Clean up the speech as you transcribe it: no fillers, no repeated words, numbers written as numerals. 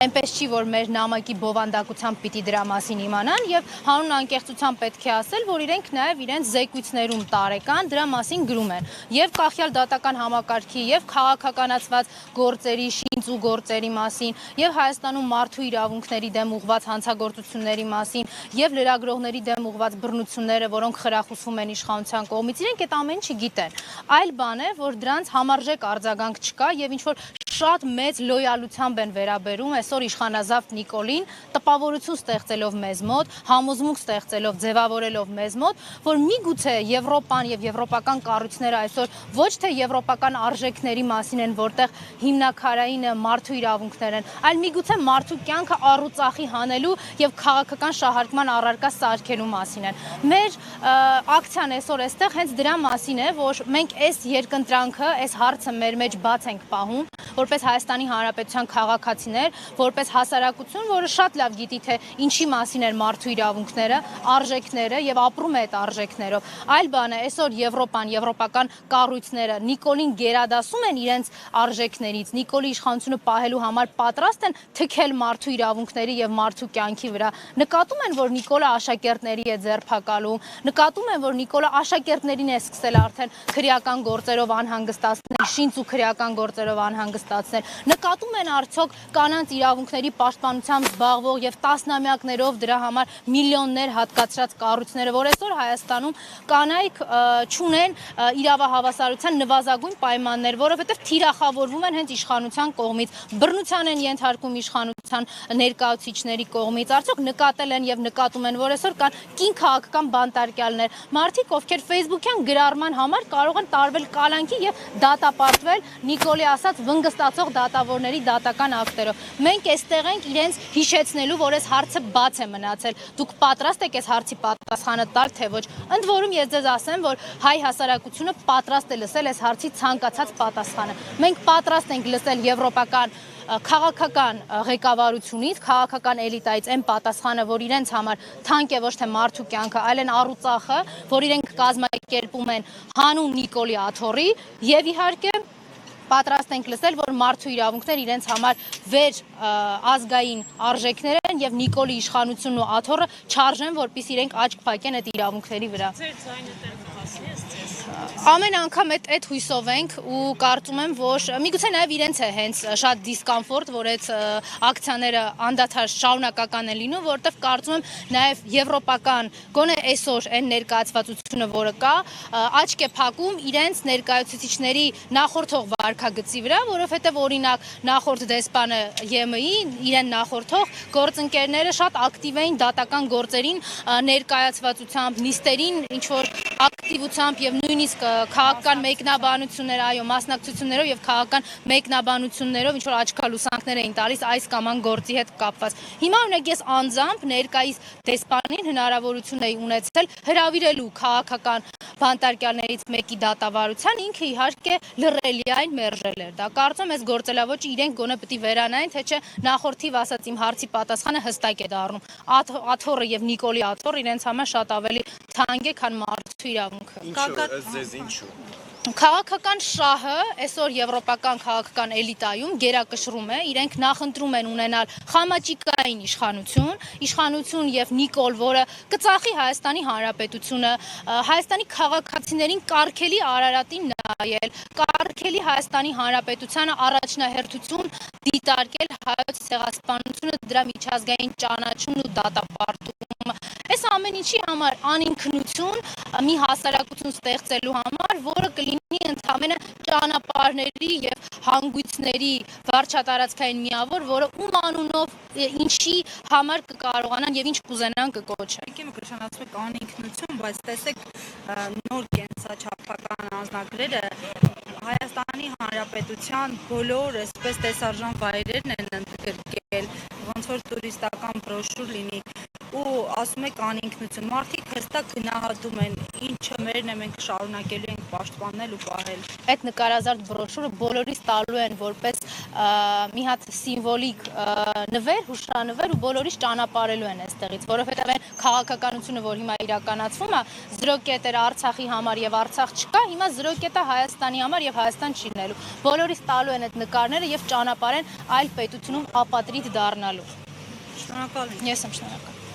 այնպես չի, որ մեր նամակի բովանդակությամբ պիտի դրա մասին իմանան եւ հանուն անկեղծությամբ պետք է ասել, որ իրենք նաեւ իրենց զեկույցներում տարեկան դրա մասին գրում են եւ կախյալ դատական համակարգի եւ քաղաքականացված գործերի, շինծու գործերի մասին եւ Հայաստանում մարդու իրավունքների դեմ ուղղված հանցագործությունների մասին եւ լրագրողների դեմ ուղղված բռնությունները, որոնք խրախուսվում են իշխանության կողմից, իրենք այդ ամեն ինչը գիտեն։ Այլ բան է, որ դրանց համարժեք արձագանք չկա եւ ինչ որ շատ մեծ լոյալությամբ են վերաբերում այսօր իշխանազավթ Նիկոլին, տպավորություն ստեղծելով մեզ մոտ, համոզմունք ստեղծելով, ձևավորելով մեզ մոտ, որ միգուցե Եվրոպան եւ եվրոպական կառույցները այսօր ոչ թե եվրոպական արժեքների մասին են, որտեղ հիմնակարայինը մարդու իրավունքներ են, այլ միգուցե մարդու կյանքը առուծախի հանելու եւ քաղաքական շահարկման առարկա սարքելու մասին են։ Մեր ակցիան այսօր այստեղ հենց դրա մասին է, որ մենք այս երկընտրանքը, այս հարցը մեր մեջ բաց ենք պահում, որպես Հայաստանի Հանրապետության քաղաքացիներ, որպես հասարակություն, որը շատ լավ գիտի, թե ինչի մասին են մարդու իրավունքները, արժեքները եւ ապրում է այդ արժեքներով։ Այլ բան է, այսօր Եվրոպան, եվրոպական կառույցները Նիկոլին գերադասում են իրենց արժեքներից, Նիկոլի իշխանությունը պահելու համար պատրաստ են թքել մարդու իրավունքների եւ մարդու կյանքի վրա։ Նկատում են, որ Նիկոլը աշակերտների է ձերբակալում, նկատում են, որ Նիկոլը աշակերտներին է սկսել արդեն քրեական գործերով անհանգստացնել, շինծ ու քրեական գործերով անհանգստացնել։ Նկատում են արդյոք կանանց իրավունքների պաշտպանությամբ զբաղվող եւ տասնամյակներով դրա համար միլիոններ հատկացրած կառույցները, որ այսօր Հայաստանում կանայք չունեն իրավահավասարության նվազագույն պայմաններ, որովհետեւ թիրախավորվում են հենց իշխանության կողմից, բռնության են ենթարկում իշխանության ներկայացուցիչների կողմից, արդյոք նկատել են եւ նկատում են, որ այսօր կան կին քաղաքական բանտարկյալներ, մարդիկ, ովքեր Facebook-յան գրառման համար կարող են տարվել կալանքի եւ դատապարտվել Նիկոլի ասած վնգստացող դատավորների դատական ակտերով։ Մենք այստեղ ենք իրենց հիշեցնելու, որ այս հարցը բաց է մնացել։ Դուք պատրաստ եք այս հարցի պատասխանը տալ, թե ոչ։ Ընդ որում ես ձեզ ասեմ, որ հայ հասարակությունը պատրաստ է լսել այս հարցի ցանկացած պատասխանը։ Մենք պատրաստ ենք լսել եվրոպական քաղաքական ղեկավարությունից, քաղաքական էլիտայից այն պատասխանը, որ իրենց համար թանկ է ոչ թե մարդու կյանքը, այլ են առուծախը, որ իրենք կազմակերպում են հանուն Նիկոլի աթոռի եւ իհարկե պատրաստ ենք լսել, որ մարդու իրավունքներ իրենց համար վեր ազգային արժեքներ են եւ Նիկոլի իշխանությունն ու աթոռը չարժեն, որպեսզի իրենք աչք փակեն այդ իրավունքների վրա։ Ամեն անգամ այդ հույսով ենք ու կարծում եմ, որ միգուցե նաև իրենց է հենց շատ դիսկոմֆորտ, որ այդ ակցիաները անդադար շարունակական են լինում, որովհետև կարծում եմ նաև եվրոպական, գոնե այսօր այն ներկայացվածությունը, որը կա, աչք է փակում իրենց ներկայացուցիչների նախորդող վարքագծի վրա, որովհետև օրինակ նախորդ դեսպանը ԵՄ-ի իրեն նախորդող գործընկերները շատ ակտիվ էին դատական գործերին ներկայացվածությամբ, նիստերին ինչ որ ակտիվությամբ եւ նույնիսկ քաղաքական մեկնաբանություններ, այո, մասնակցություններով եւ քաղաքական մեկնաբանություններով ինչ որ աչքալուսանքներ էին տալիս այս կամ այն գործի հետ կապված։ Հիմա օրինակ ես անձամբ ներկայիս դեսպանին հնարավորություն էի ունեցել հրավիրելու քաղաքական բանտարկյալներից մեկի դատավարության, ինքը իհարկե լռելի այն մերժել էր։ Դա կարծում եմ այս գործելավոճը իրենք գոնե պետք է վերանային, թե չէ նախորդիվ ասած իմ հարցի պատասխանը հստակ է դառնում։ Աթոռը եւ Նիկոլի աթոռը իրենց համար շատ ավելի թանկ է, քան մարդու իրավունքը։ Քաղաքական շահը այսօր եվրոպական քաղաքական էլիտայում գերակշռում է, իրենք նախընտրում են ունենալ խամաճիկային իշխանություն եւ Նիկոլ, որը կծախի Հայաստանի Հանրապետությունը, Հայաստանի քաղաքացիներին կարգելի Արարատին նայել, կարգելի Հայաստանի Հանրապետությանը առաջնահերթություն դիտարկել հայոց ցեղասպանությունը, դրա միջազգային ճանաչումն ու դատապարտումը։ Այս ամեն ինչի համար անինքնություն մի հասարակություն ստեղծելու համար, որը կլինի ընդամենը ճանապարհների եւ հանգույցների վարչատարածքային միավոր, որը ում անունով ինչի համար կկարողանան եւ ինչ կուզենան կկոչեն։ Եկեք նշանակում եք անինքնություն, բայց տեսեք նոր կենսաչափական անձնագրերը Հայաստանի Հանրապետության բոլոր այսպես տեսարժան վայրերն են ընդգրկել, ոնց որ տուրիստական բրոշուր լինի ու ասում եք անինքնություն։ Մարդիկ հստակ գնահատում են, ինչը մերն է, մենք շարունակելու ենք պաշտպանել ու պահել։ Այդ նկարազարդ բրոշուրը բոլորիս տալու են որպես մի հատ սիմվոլիկ նվեր, հուշանվեր ու բոլորիս ճանապարհելու են այստեղից, որովհետև այն քաղաքականությունը, որ հիմա իրականացվում է, 0 կետ էր Արցախի համար եւ Արցախ չկա, հիմա 0 կետ է Հայաստանի համար եւ Հայաստան չի լինելու։ Բոլորիս տալու են այդ նկարները եւ ճանապարհեն այլ պետությունում ապատրիդ դառնալու։ Շնորհակալ եմ։ Ես եմ շնորհակալ։